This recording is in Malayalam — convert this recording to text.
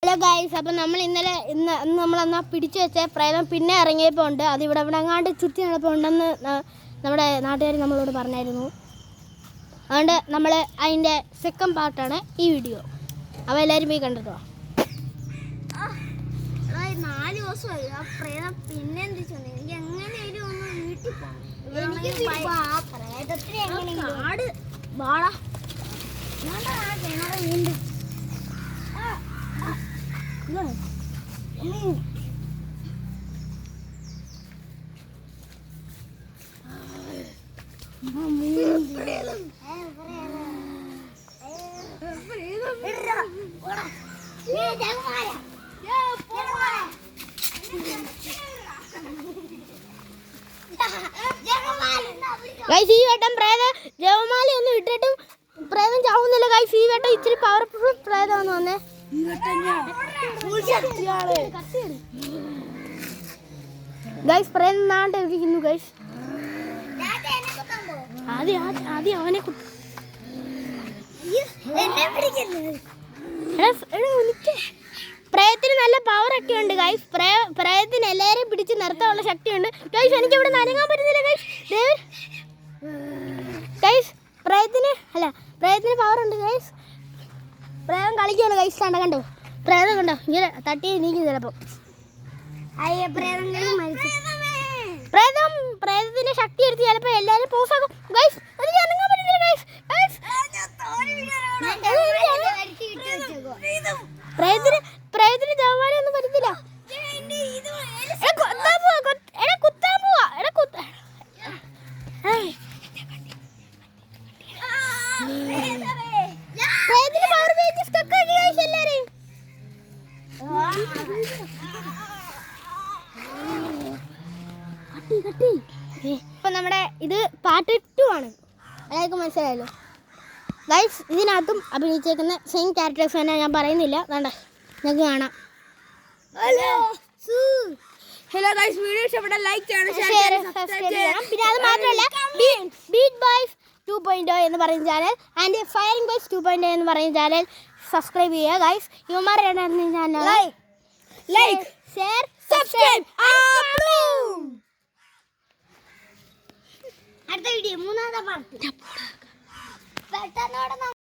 ഹലോ ഗൈസ്, അപ്പം നമ്മൾ ഇന്ന് നമ്മളന്ന് പിടിച്ചു വെച്ച പ്രേതം പിന്നെ ഇറങ്ങിയപ്പോൾ ഉണ്ട്. അത് ഇവിടെ എങ്ങാണ്ട് ചുറ്റി നടപ്പുണ്ടെന്ന് നമ്മുടെ നാട്ടുകാർ നമ്മളോട് പറഞ്ഞായിരുന്നു. അതുകൊണ്ട് നമ്മൾ അതിൻ്റെ സെക്കൻഡ് പാർട്ടാണ് ഈ വീഡിയോ. അപ്പോൾ എല്ലാവരും പോയി കണ്ടിട്ടോ. 4 ദിവസമായി ആ പ്രേതം പിന്നെ എന്തിച്ചു. എനിക്ക് എങ്ങനെയായാലും ഒന്ന് വീട്ടിൽ പോകണം. ഗൈസ്, ഈ വട്ടം പ്രേതം ജവമാല ഒന്നും ഇട്ടിട്ടും പ്രേതം ചാവുന്നില്ല. ഗൈസ്, ഈ വട്ടം ഇച്ചിരി പവർഫുൾ പ്രേതമാണെന്ന് വന്നേ. ഗൈസ്, പ്രേതം നാണ്ട് ഇരിക്കുന്നു. ഗൈസ്, ആദ്യം അവനെ പ്രേതത്തിന് നല്ല പവറൊക്കെ ഉണ്ട്. ഗൈസ്, പ്രേതത്തിന് എല്ലാവരെയും പിടിച്ച് നിർത്താനുള്ള ശക്തിയുണ്ട്. ഗൈസ്, എനിക്ക് ഇവിടെ നനങ്ങാൻ പറ്റുന്നില്ല. ഗൈസ്, പ്രേതത്തിന് പവറുണ്ട്. ഗൈസ്, പ്രേതം കളിക്കുകയാണ്. ഗൈസ്, കണ്ടോ പ്രേതം കണ്ടോ, ഇങ്ങനെ തട്ടി നീക്കി ചിലപ്പോൾ പ്രേതത്തിന്റെ ശക്തി എടുത്ത് ചിലപ്പോൾ എല്ലാവരും പോസാക്കും. ഗൈസ്, എനിക്ക് അനങ്ങാൻ പറ്റുന്നില്ല. ഗൈസ്, പ്രേതത്തിന് ജവമാല ഒന്നും പറ്റത്തില്ല. കുത്താൻ പോവാ. ഇപ്പൊ നമ്മുടെ ഇത് പാർട്ട് 2 ആണ്. എല്ലാവർക്കും മനസ്സിലായല്ലോ. ഗൈസ്, ഇതിനകത്തും അഭിനയിച്ചേക്കുന്ന സെയിം ക്യാരക്ടേഴ്സ് തന്നെ. ഞാൻ പറയുന്നില്ല, വേണ്ട ഞങ്ങൾക്ക് കാണാം. ഹലോ ഗൈസ്, വീഡിയോ ഇഷ്ടപ്പെട്ടാൽ ലൈക്ക് ചെയ്യണം, ഷെയർ സബ്സ്ക്രൈബ് ചെയ്യണം. പിന്നെ അത് മാത്രമല്ല, ബീറ്റ് ബോയ്സ് 2.0 എന്ന് പറയുന്ന ചാനൽ ആൻഡ് ഫയറിംഗ് ബോയ്സ് 2.0 എന്ന് പറയുന്ന ചാനൽ സബ്സ്ക്രൈബ് ചെയ്യുക. ഗൈസ്, ഇവന്മാർ രണ്ടായിരുന്നു ചാനൽ. Like share subscribe. അടുത്ത വീഡിയോ 3-ാമത്തെ പാർട്ട്.